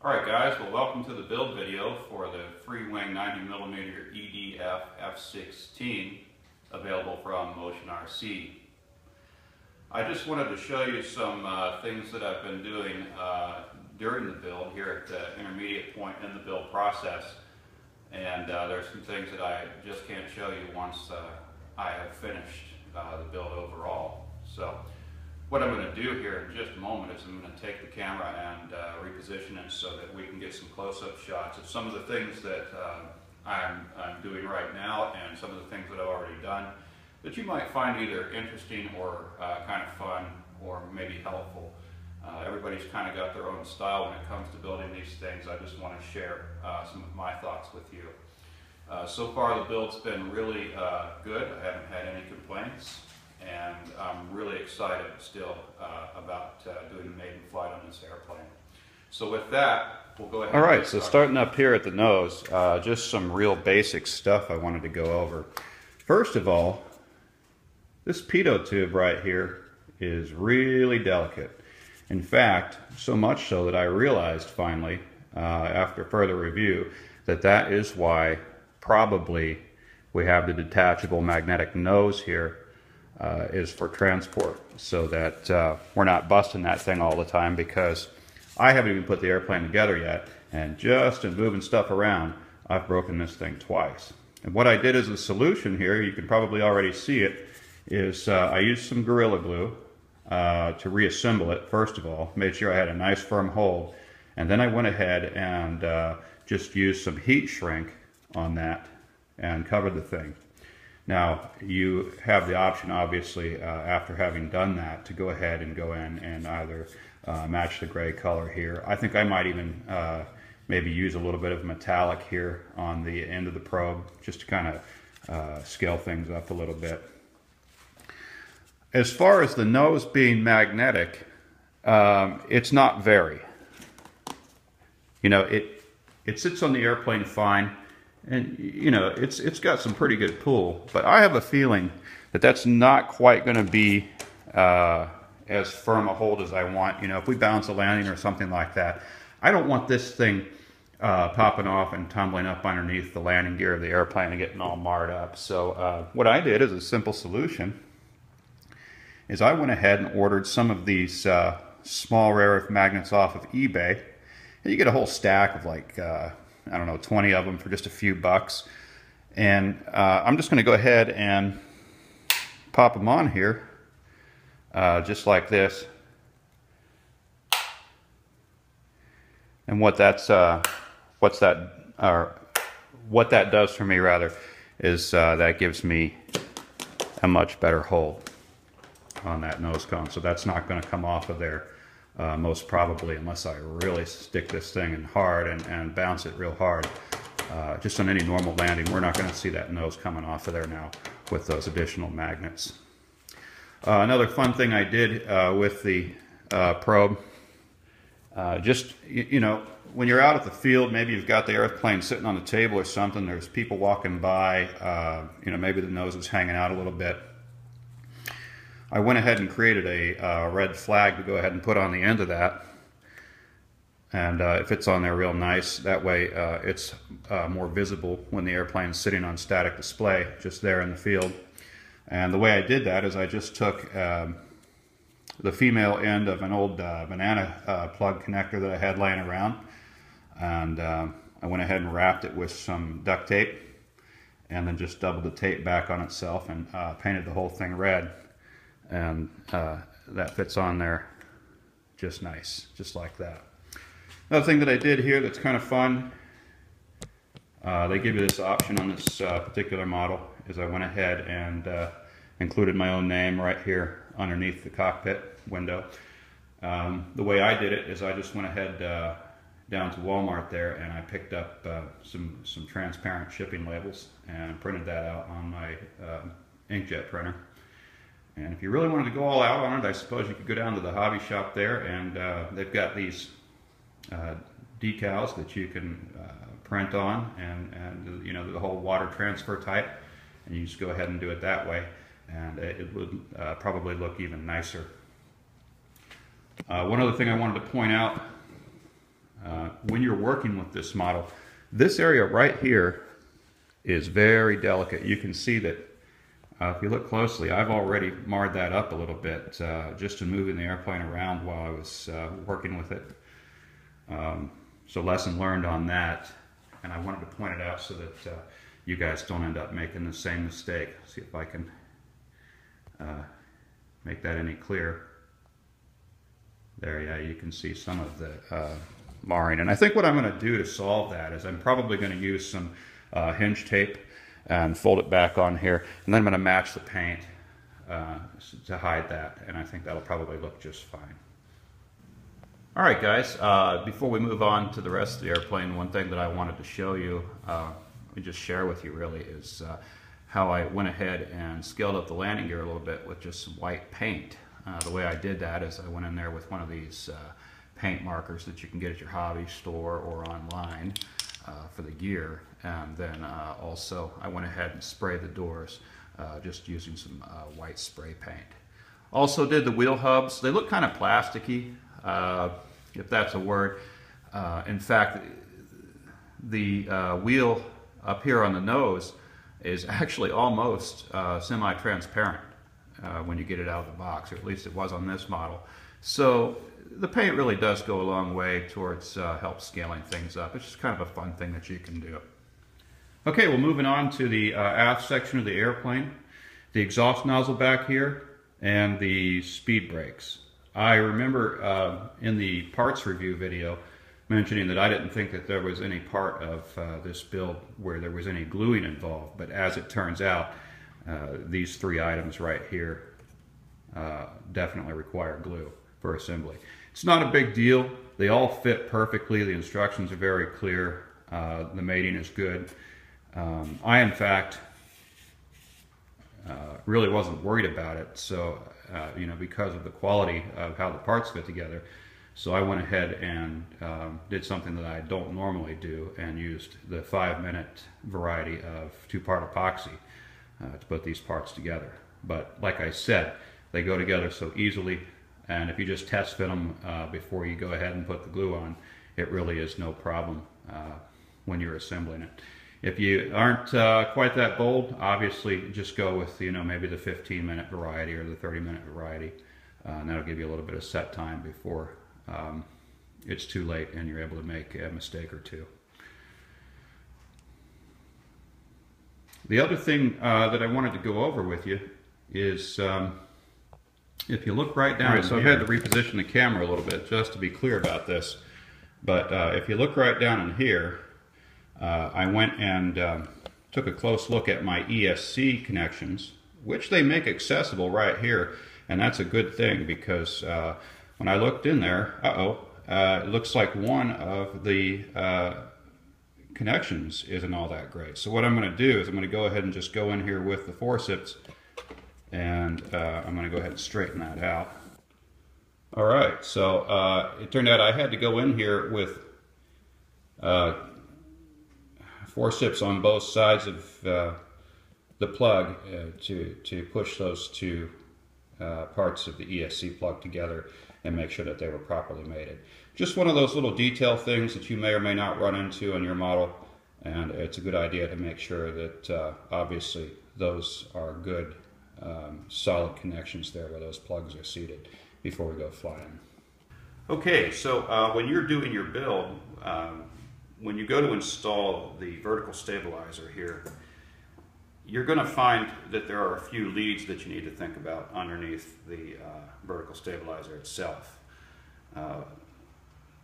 Alright guys, well welcome to the build video for the Freewing 90mm EDF F-16 available from Motion RC. I just wanted to show you some things that I've been doing during the build here at the intermediate point in the build process, and there's some things that I just can't show you once I have finished the build overall. So what I'm going to do here in just a moment is I'm going to take the camera and reposition it so that we can get some close-up shots of some of the things that I'm doing right now and some of the things that I've already done that you might find either interesting or kind of fun or maybe helpful. Everybody's kind of got their own style when it comes to building these things. I just want to share some of my thoughts with you. So far the build's been really good. I haven't had any complaints. And I'm really excited still about doing the maiden flight on this airplane. So with that, we'll go ahead. All right, so starting up here at the nose, just some real basic stuff I wanted to go over. First of all, this pitot tube right here is really delicate. In fact, so much so that I realized finally, after further review, that that is why probably we have the detachable magnetic nose here. Is for transport, so that we're not busting that thing all the time, because I haven't even put the airplane together yet, and just in moving stuff around I've broken this thing twice. And what I did as a solution here, you can probably already see it, is I used some Gorilla Glue to reassemble it. First of all, made sure I had a nice firm hold, and then I went ahead and just used some heat shrink on that and covered the thing. Now, you have the option, obviously, after having done that, to go ahead and go in and either match the gray color here. I think I might even maybe use a little bit of metallic here on the end of the probe, just to kind of scale things up a little bit. As far as the nose being magnetic, it's not very. You know, it sits on the airplane fine. And, you know, it's got some pretty good pull, but I have a feeling that that's not quite going to be as firm a hold as I want. You know, if we bounce a landing or something like that, I don't want this thing popping off and tumbling up underneath the landing gear of the airplane and getting all marred up. So what I did as a simple solution is I went ahead and ordered some of these small rare earth magnets off of eBay. And you get a whole stack of like I don't know, 20 of them for just a few bucks. And I'm just going to go ahead and pop them on here, just like this. And what that does for me, rather, is that gives me a much better hold on that nose cone. So that's not going to come off of there. Most probably, unless I really stick this thing in hard and bounce it real hard. Just on any normal landing, we're not going to see that nose coming off of there now with those additional magnets. Another fun thing I did with the probe, just, you know, when you're out at the field, maybe you've got the airplane sitting on the table or something, there's people walking by, you know, maybe the nose is hanging out a little bit. I went ahead and created a red flag to go ahead and put on the end of that, and it fits on there real nice. That way it's more visible when the airplane's sitting on static display just there in the field. And the way I did that is I just took the female end of an old banana plug connector that I had laying around, and I went ahead and wrapped it with some duct tape, and then just doubled the tape back on itself and painted the whole thing red. And that fits on there just nice, just like that. Another thing that I did here that's kind of fun, they give you this option on this particular model, is I went ahead and included my own name right here underneath the cockpit window. The way I did it is I just went ahead down to Walmart there, and I picked up some transparent shipping labels and printed that out on my inkjet printer. And if you really wanted to go all out on it, I suppose you could go down to the hobby shop there, and they've got these decals that you can print on, and you know, the whole water transfer type, and you just go ahead and do it that way, and it would probably look even nicer. One other thing I wanted to point out when you're working with this model, this area right here is very delicate. You can see that if you look closely, I've already marred that up a little bit just in moving the airplane around while I was working with it. So lesson learned on that, and I wanted to point it out so that you guys don't end up making the same mistake. See if I can make that any clearer. There, yeah, you can see some of the marring. And I think what I'm going to do to solve that is I'm probably going to use some hinge tape and fold it back on here, and then I'm going to match the paint to hide that, and I think that'll probably look just fine. Alright guys, before we move on to the rest of the airplane, one thing that I wanted to show you, and just share with you really, is how I went ahead and scaled up the landing gear a little bit with just some white paint. The way I did that is I went in there with one of these paint markers that you can get at your hobby store or online for the gear, and then also I went ahead and sprayed the doors just using some white spray paint. Also did the wheel hubs. They look kind of plasticky, if that's a word. In fact, the wheel up here on the nose is actually almost semi-transparent when you get it out of the box, or at least it was on this model. So the paint really does go a long way towards help scaling things up. It's just kind of a fun thing that you can do. Okay, well, moving on to the aft section of the airplane, the exhaust nozzle back here, and the speed brakes. I remember in the parts review video mentioning that I didn't think that there was any part of this build where there was any gluing involved, but as it turns out, these three items right here definitely require glue for assembly. It's not a big deal. They all fit perfectly. The instructions are very clear. The mating is good. I, in fact, really wasn't worried about it, so you know, because of the quality of how the parts fit together. So I went ahead and did something that I don't normally do and used the 5-minute variety of 2-part epoxy to put these parts together. But like I said, they go together so easily, and if you just test fit them before you go ahead and put the glue on, it really is no problem when you're assembling it. If you aren't quite that bold, obviously just go with, you know, maybe the 15-minute variety or the 30-minute variety, and that'll give you a little bit of set time before it's too late and you're able to make a mistake or two. The other thing that I wanted to go over with you is if you look right down, so I've had to reposition the camera a little bit just to be clear about this, but if you look right down in here, I went and took a close look at my ESC connections, which they make accessible right here, and that's a good thing because when I looked in there, it looks like one of the connections isn't all that great. So what I'm going to do is I'm going to go ahead and just go in here with the forceps, and I'm going to go ahead and straighten that out. Alright, so it turned out I had to go in here with forceps on both sides of the plug to push those two parts of the ESC plug together and make sure that they were properly mated. Just one of those little detail things that you may or may not run into on your model, and it's a good idea to make sure that obviously those are good solid connections there where those plugs are seated before we go flying. Okay, so when you're doing your build, when you go to install the vertical stabilizer here, you're going to find that there are a few leads that you need to think about underneath the vertical stabilizer itself.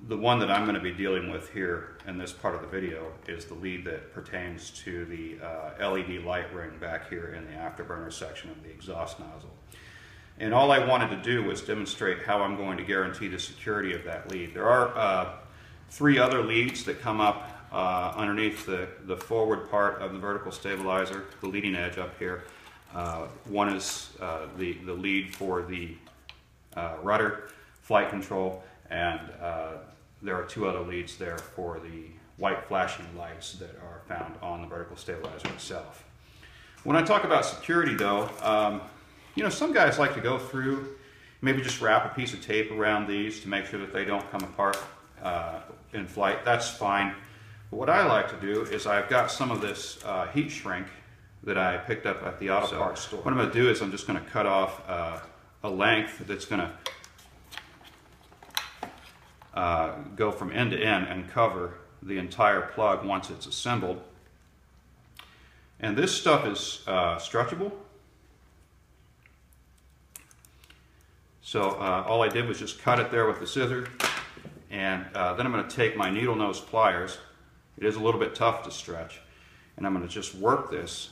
The one that I'm going to be dealing with here in this part of the video is the lead that pertains to the LED light ring back here in the afterburner section of the exhaust nozzle. And all I wanted to do was demonstrate how I'm going to guarantee the security of that lead. There are 3 other leads that come up underneath the forward part of the vertical stabilizer, the leading edge up here. One is the lead for the rudder, flight control, and there are 2 other leads there for the white flashing lights that are found on the vertical stabilizer itself. When I talk about security though, you know, some guys like to go through, maybe just wrap a piece of tape around these to make sure that they don't come apart in flight, that's fine. But what I like to do is I've got some of this heat shrink that I picked up at the auto parts store. What I'm going to do is I'm just going to cut off a length that's going to go from end to end and cover the entire plug once it's assembled. And this stuff is stretchable. So all I did was just cut it there with the scissors, and then I'm going to take my needle nose pliers. It is a little bit tough to stretch, and I'm going to just work this.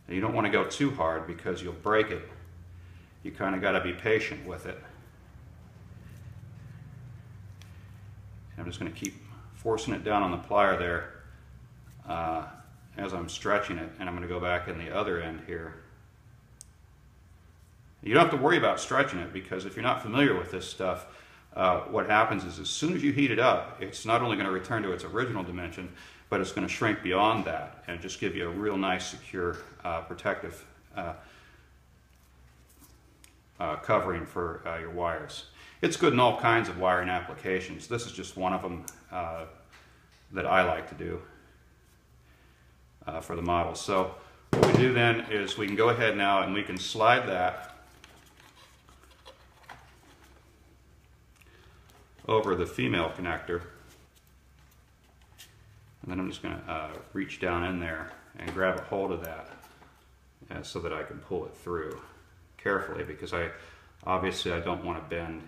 And you don't want to go too hard because you'll break it. You kind of got to be patient with it. And I'm just going to keep forcing it down on the plier there as I'm stretching it, and I'm going to go back in the other end here. You don't have to worry about stretching it, because if you're not familiar with this stuff, what happens is as soon as you heat it up, it's not only going to return to its original dimension, but it's going to shrink beyond that and just give you a real nice, secure, protective covering for your wires. It's good in all kinds of wiring applications. This is just one of them that I like to do for the model. So what we do then is we can go ahead now and we can slide that over the female connector. And then I'm just going to reach down in there and grab a hold of that so that I can pull it through carefully, because obviously I don't want to bend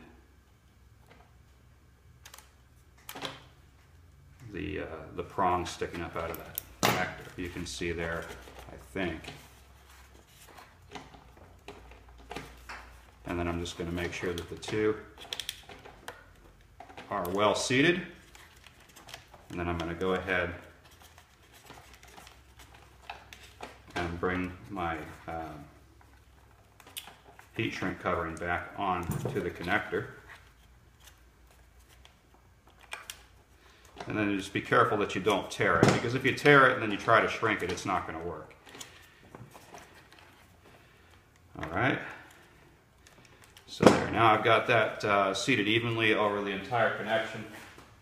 the prong sticking up out of that connector. You can see there, I think. And then I'm just going to make sure that the two are well seated. And then I'm going to go ahead and bring my heat shrink covering back on to the connector. And then just be careful that you don't tear it, because if you tear it and then you try to shrink it, it's not going to work. Alright, so there, now I've got that seated evenly over the entire connection.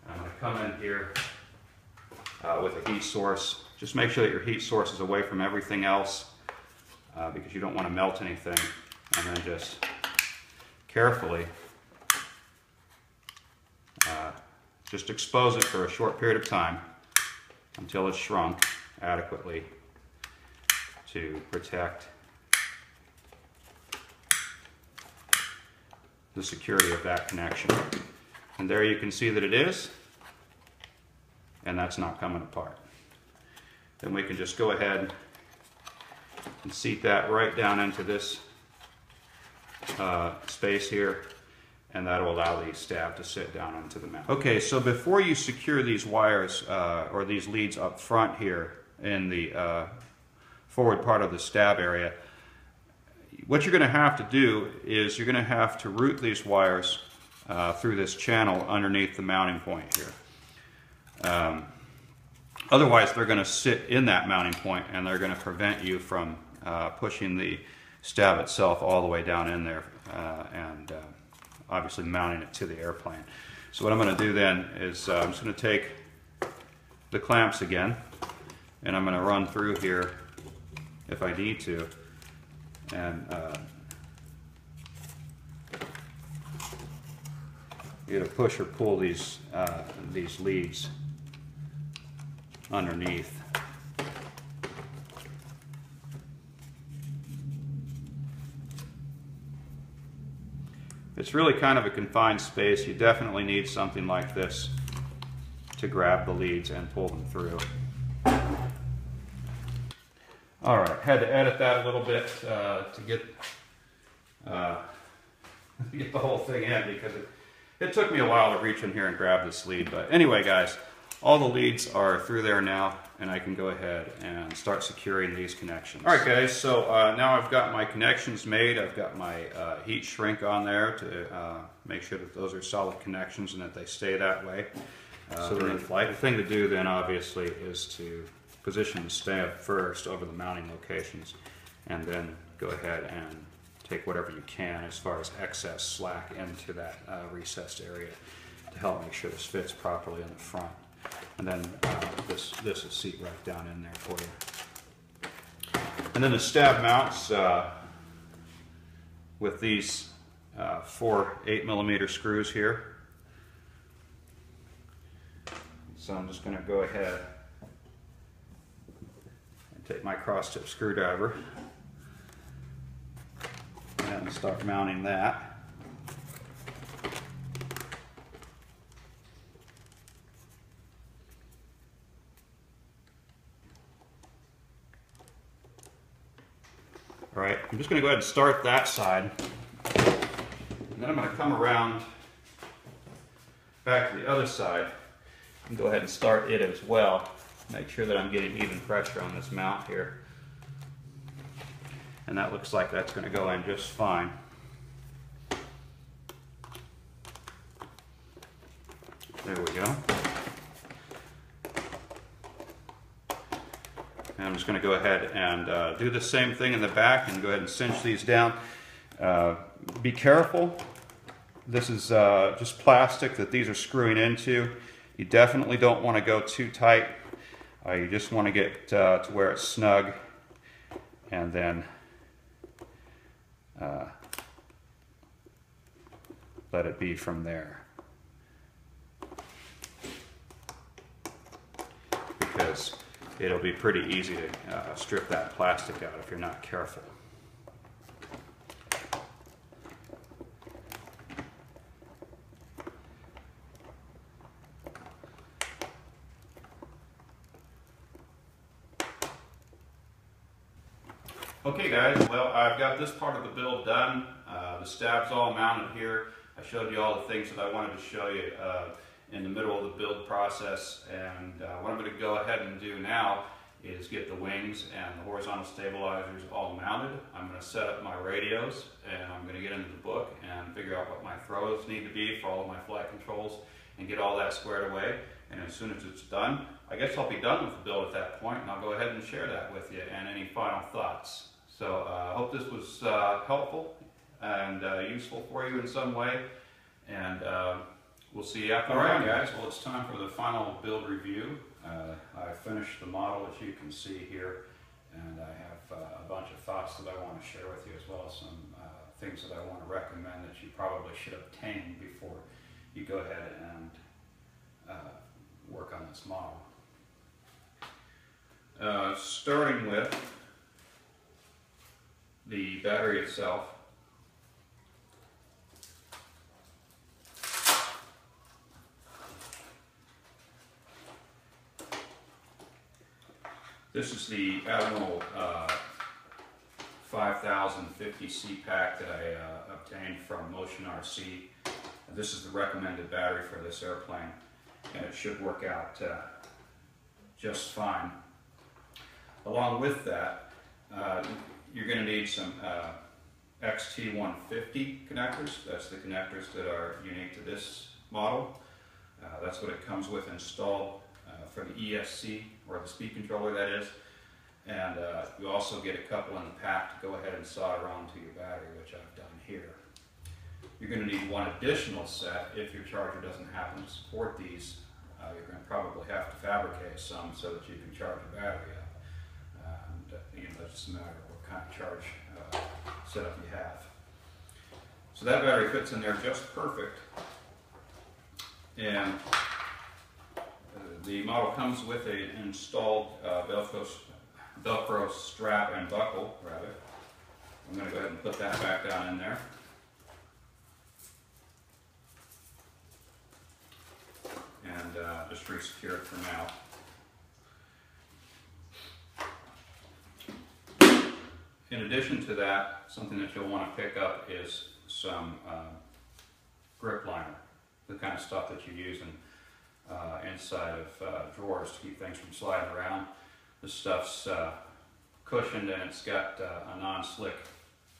I'm going to come in here with a heat source. Just make sure that your heat source is away from everything else, because you don't want to melt anything. And then just carefully just expose it for a short period of time until it's shrunk adequately to protect the security of that connection. And there you can see that it is, and that's not coming apart. Then we can just go ahead and seat that right down into this space here, and that'll allow the stab to sit down into the mount. Okay, so before you secure these wires or these leads up front here in the forward part of the stab area, what you're going to have to do is you're going to have to route these wires through this channel underneath the mounting point here. Otherwise, they're going to sit in that mounting point, and they're going to prevent you from pushing the stab itself all the way down in there and obviously mounting it to the airplane. So what I'm going to do then is I'm just going to take the clamps again, and I'm going to run through here if I need to, and you're going to push or pull these leads underneath. It's really kind of a confined space. You definitely need something like this to grab the leads and pull them through. Alright, had to edit that a little bit to get the whole thing in, because it took me a while to reach in here and grab this lead. But anyway, guys, all the leads are through there now, and I can go ahead and start securing these connections. Alright guys, so now I've got my connections made. I've got my heat shrink on there to make sure that those are solid connections and that they stay that way during flight. The thing to do then obviously is to position the stab first over the mounting locations, and then go ahead and take whatever you can as far as excess slack into that recessed area to help make sure this fits properly in the front. And then this will seat right down in there for you. And then the stab mounts with these 4 8mm screws here. So I'm just going to go ahead and take my cross-tip screwdriver and start mounting that. All right, I'm just going to go ahead and start that side, and then I'm going to come around back to the other side and go ahead and start it as well. Make sure that I'm getting even pressure on this mount here. And that looks like that's going to go in just fine. There we go. And I'm just going to go ahead and do the same thing in the back and go ahead and cinch these down. Be careful. This is just plastic that these are screwing into. You definitely don't want to go too tight. You just want to get to where it's snug, and then let it be from there. Because it'll be pretty easy to strip that plastic out if you're not careful. Okay guys, well, I've got this part of the build done. The stab's all mounted here. I showed you all the things that I wanted to show you in the middle of the build process, and what I'm going to go ahead and do now is get the wings and the horizontal stabilizers all mounted. I'm going to set up my radios, and I'm going to get into the book and figure out what my throws need to be for all of my flight controls and get all that squared away. And as soon as it's done, I guess I'll be done with the build at that point, and I'll go ahead and share that with you and any final thoughts. So I hope this was helpful and useful for you in some way, and we'll see you after. All right, guys, well, it's time for the final build review. I finished the model, as you can see here, and I have a bunch of thoughts that I want to share with you, as well as some things that I want to recommend that you probably should obtain before you go ahead and work on this model. Starting with the battery itself. This is the Admiral 5050 C-Pack that I obtained from Motion RC. This is the recommended battery for this airplane, and it should work out just fine. Along with that, you're going to need some XT150 connectors. That's the connectors that are unique to this model. That's what it comes with installed for the ESC, or the speed controller, that is. And you also get a couple in the pack to go ahead and solder onto your battery, which I've done here. You're going to need one additional set if your charger doesn't happen to support these. You're going to probably have to fabricate some so that you can charge the battery up. And it's just a matter of what kind of charge setup you have. So that battery fits in there just perfect. And the model comes with an installed Velcro strap and buckle, rather. I'm going to go ahead and put that back down in there. And just re-secure it for now. In addition to that, something that you'll want to pick up is some grip liner, the kind of stuff that you use inside of drawers to keep things from sliding around. This stuff's cushioned, and it's got a non-slick,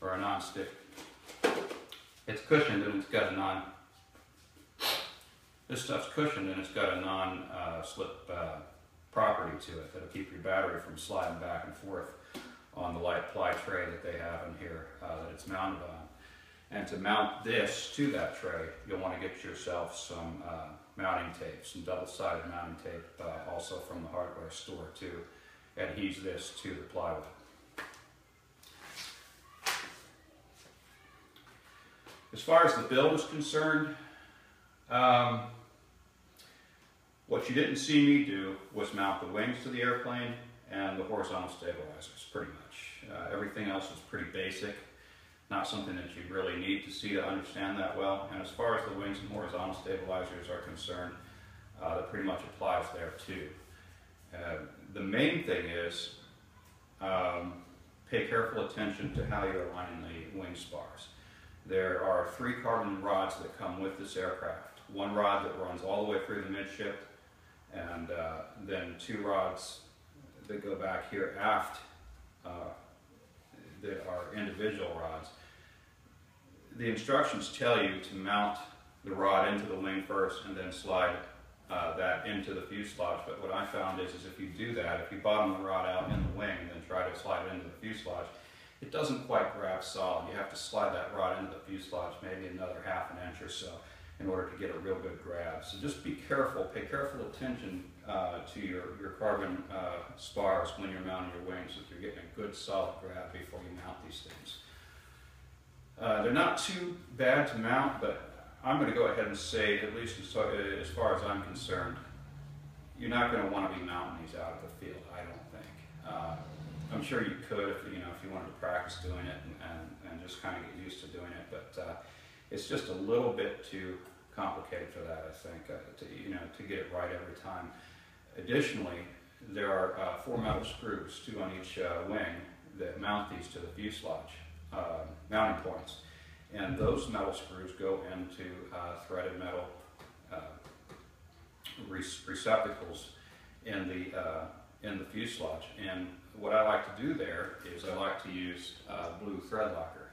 or a non-stick. It's cushioned and it's got a This stuff's cushioned and it's got a non-slip property to it that'll keep your battery from sliding back and forth on the light ply tray that they have in here that it's mounted on. And to mount this to that tray, you'll want to get yourself some mounting tape, some double-sided mounting tape, also from the hardware store, to adhere this to the plywood. As far as the build is concerned, what you didn't see me do was mount the wings to the airplane and the horizontal stabilizers, pretty much. Everything else is pretty basic, not something that you really need to see to understand that well. And as far as the wings and horizontal stabilizers are concerned, that pretty much applies there too. The main thing is pay careful attention to how you're aligning the wing spars. There are 3 carbon rods that come with this aircraft. 1 rod that runs all the way through the midship, and then 2 rods that go back here aft that are individual rods. The instructions tell you to mount the rod into the wing first and then slide that into the fuselage. But what I found is if you do that, if you bottom the rod out in the wing and then try to slide it into the fuselage, it doesn't quite grab solid. You have to slide that rod into the fuselage maybe another ½ an inch or so in order to get a real good grab. So just be careful, pay careful attention to your carbon spars when you're mounting your wings, so that you're getting a good solid grab before you mount these things. They're not too bad to mount, but I'm going to go ahead and say, at least as far as I'm concerned, you're not going to want to be mounting these out of the field, I don't think. I'm sure you could if you wanted to practice doing it and just kind of get used to doing it, but it's just a little bit too complicated for that, I think, to get it right every time. Additionally, there are 4 metal screws, 2 on each wing, that mount these to the fuselage mounting points. And those metal screws go into threaded metal receptacles in the fuselage. And what I like to do there is I like to use blue thread locker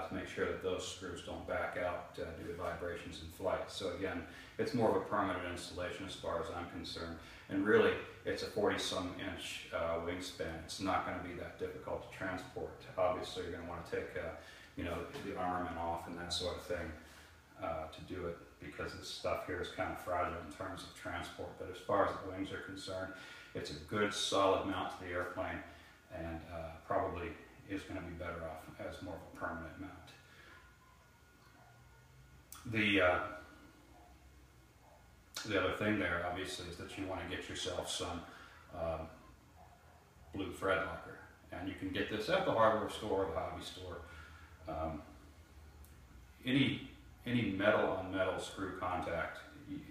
to make sure that those screws don't back out due to vibrations in flight. So again, it's more of a permanent installation as far as I'm concerned. And really, it's a 40-some inch wingspan. It's not going to be that difficult to transport. Obviously, you're going to want to take the armament off and that sort of thing to do it, because this stuff here is kind of fragile in terms of transport. But as far as the wings are concerned, it's a good solid mount to the airplane, and probably is going to be better off as more of a permanent mount. The other thing there, obviously, is that you want to get yourself some blue thread locker, and you can get this at the hardware store or the hobby store. Any metal on metal screw contact,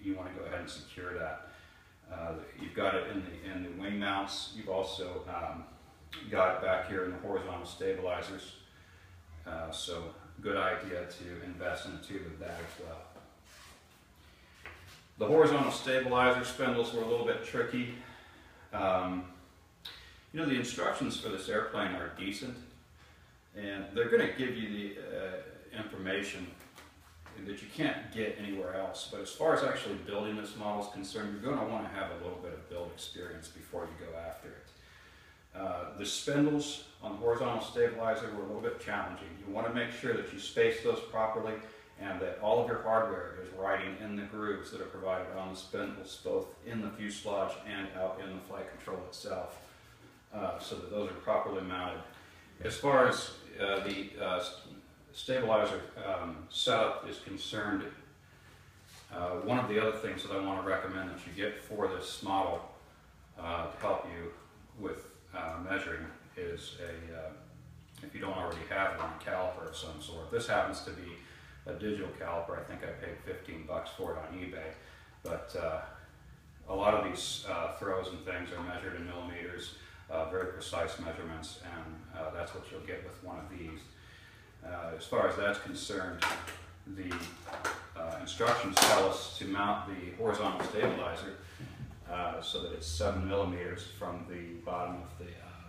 you want to go ahead and secure that. You've got it in the wing mounts. You've also got it back here in the horizontal stabilizers. So good idea to invest in a tube of that as well. The horizontal stabilizer spindles were a little bit tricky. The instructions for this airplane are decent, and they're going to give you the information that you can't get anywhere else. But as far as actually building this model is concerned, you're going to want to have a little bit of build experience before you go after it. The spindles on the horizontal stabilizer were a little bit challenging. You want to make sure that you space those properly and that all of your hardware is riding in the grooves that are provided on the spindles, both in the fuselage and out in the flight control itself, so that those are properly mounted. As far as the stabilizer setup is concerned, one of the other things that I want to recommend that you get for this model to help you with measuring is if you don't already have one, a caliper of some sort. This happens to be a digital caliper. I think I paid $15 for it on eBay, but a lot of these throws and things are measured in millimeters, very precise measurements, and that's what you'll get with one of these. As far as that's concerned, the instructions tell us to mount the horizontal stabilizer so that it's 7 millimeters from the bottom of the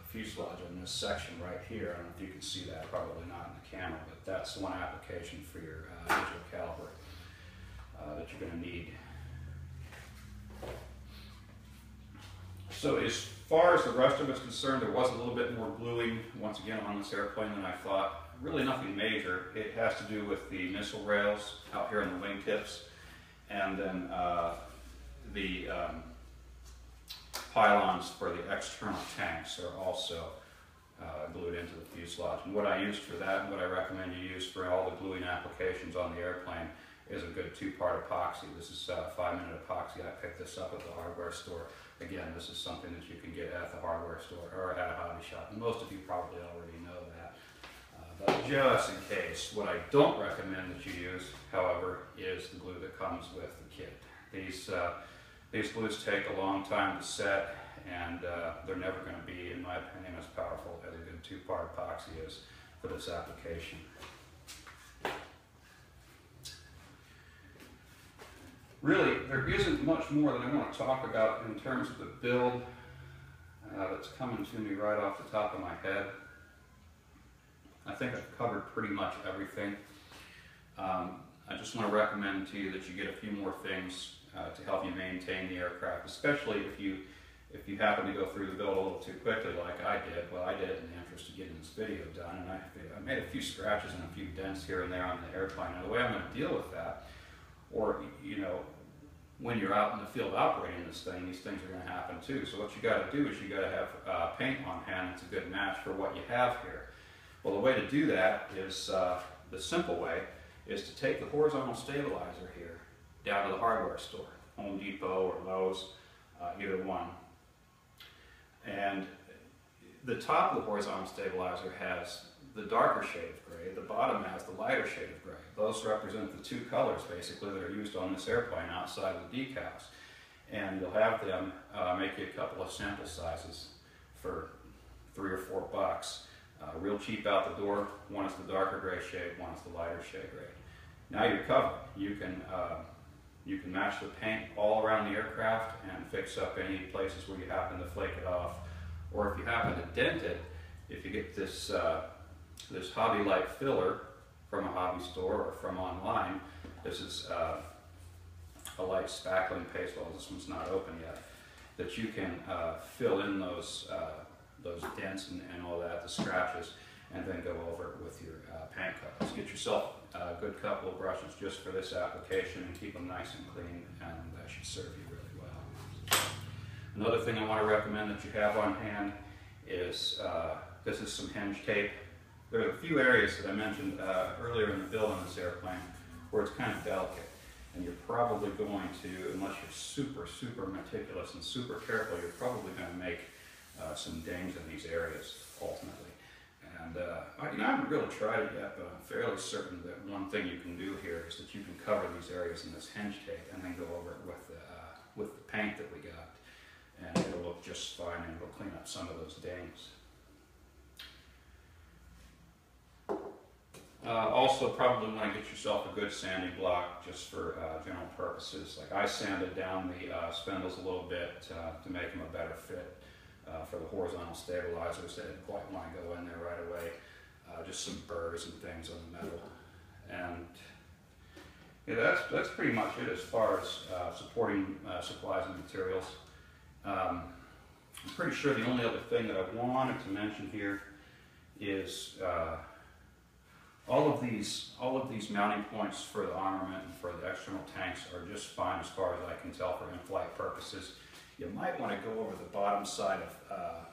fuselage in this section right here. I don't know if you can see that, probably not in the camera, but that's one application for your digital caliper that you're going to need. So as far as the rest of it's concerned, there was a little bit more gluing, once again, on this airplane than I thought. Really nothing major. It has to do with the missile rails out here on the wingtips, and then the pylons for the external tanks are also glued into the fuselage. And what I used for that, and what I recommend you use for all the gluing applications on the airplane, is a good 2-part epoxy. This is 5-minute epoxy. I picked this up at the hardware store. Again, this is something that you can get at the hardware store or at a hobby shop. And most of you probably already know that. But just in case, what I don't recommend that you use, however, is the glue that comes with the kit. These glues take a long time to set, and they're never going to be, in my opinion, as powerful as a good 2-part epoxy is for this application. Really, there isn't much more that I want to talk about in terms of the build that's coming to me right off the top of my head. I think I've covered pretty much everything. I just want to recommend to you that you get a few more things to help you maintain the aircraft, especially if you happen to go through the build a little too quickly like I did. Well, I did it in the interest of getting this video done, and I made a few scratches and a few dents here and there on the airplane. And the way I'm going to deal with that, or, you know, when you're out in the field operating this thing, these things are going to happen too. So what you got to do is you got to have paint on hand that's a good match for what you have here. Well, the way to do that is, the simple way, is to take the horizontal stabilizer here down to the hardware store, Home Depot or Lowe's, either one. And the top of the horizontal stabilizer has the darker shade of gray, the bottom has the lighter shade of gray. Those represent the 2 colors basically that are used on this airplane outside of the decals. And you'll have them make you a couple of sample sizes for $3 or $4. Real cheap out the door. One is the darker gray shade, one is the lighter shade gray. Now you're covered. You can match the paint all around the aircraft and fix up any places where you happen to flake it off. Or if you happen to dent it, if you get this this Hobby Light filler from a hobby store or from online, this is a light spackling paste. Well, this one's not open yet. That you can fill in those dents and all that, the scratches, and then go over it with your paint colors. Get yourself a good couple of brushes just for this application and keep them nice and clean, and that should serve you really well. Another thing I want to recommend that you have on hand is this is some hinge tape. There are a few areas that I mentioned earlier in the build on this airplane where it's kind of delicate, and you're probably going to, unless you're super meticulous and super careful, you're probably going to make some dings in these areas ultimately. And I haven't really tried it yet, but I'm fairly certain that one thing you can do here is that you can cover these areas in this hinge tape and then go over it with the paint that we got, and it'll look just fine, and it'll clean up some of those dings. Also, probably want to get yourself a good sanding block just for general purposes. Like I sanded down the spindles a little bit to make them a better fit for the horizontal stabilizers. I didn't quite want to go in there right away. Just some burrs and things on the metal. And yeah, that's pretty much it as far as supporting supplies and materials. I'm pretty sure the only other thing that I wanted to mention here is all of these mounting points for the armament and for the external tanks are just fine as far as I can tell for in-flight purposes. You might want to go over the bottom side of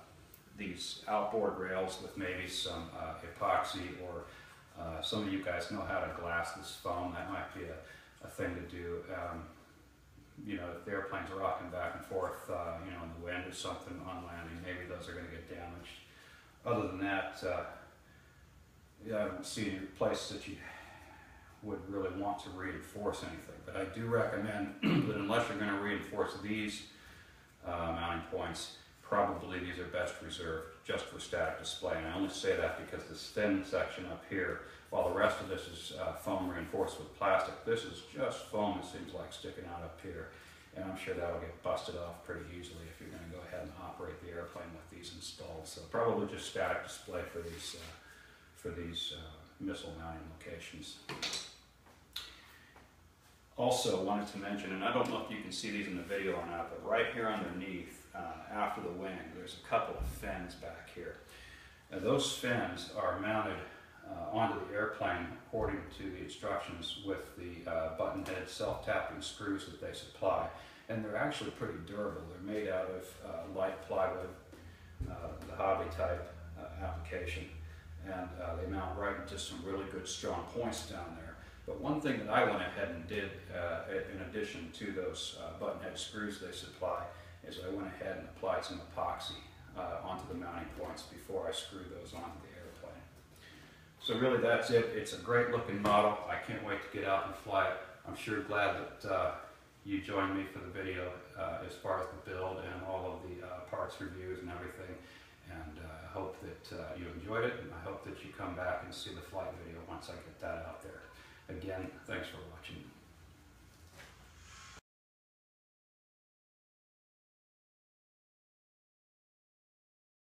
these outboard rails with maybe some epoxy, or some of you guys know how to glass this foam. That might be a thing to do. You know, if the airplane's rocking back and forth, you know, in the wind or something on landing, maybe those are going to get damaged. Other than that, yeah, I don't see any place that you would really want to reinforce anything. But I do recommend that unless you're going to reinforce these mounting points, probably these are best reserved just for static display. And I only say that because this thin section up here, while the rest of this is foam reinforced with plastic, this is just foam, it seems like, sticking out up here. And I'm sure that'll get busted off pretty easily if you're going to go ahead and operate the airplane with these installed. So probably just static display for these missile mounting locations. Also wanted to mention, and I don't know if you can see these in the video or not, but right here underneath after the wing, there's a couple of fins back here. And those fins are mounted onto the airplane according to the instructions with the button-head self-tapping screws that they supply. And they're actually pretty durable. They're made out of light plywood, the hobby type application. And they mount right into some really good strong points down there. But one thing that I went ahead and did in addition to those button-head screws they supply is I went ahead and applied some epoxy onto the mounting points before I screwed those onto the airplane. So really that's it. It's a great looking model. I can't wait to get out and fly it. I'm sure glad that you joined me for the video as far as the build and all of the parts reviews and everything. And I hope that you enjoyed it, and I hope that you come back and see the flight video once I get that out there. Again, thanks for watching.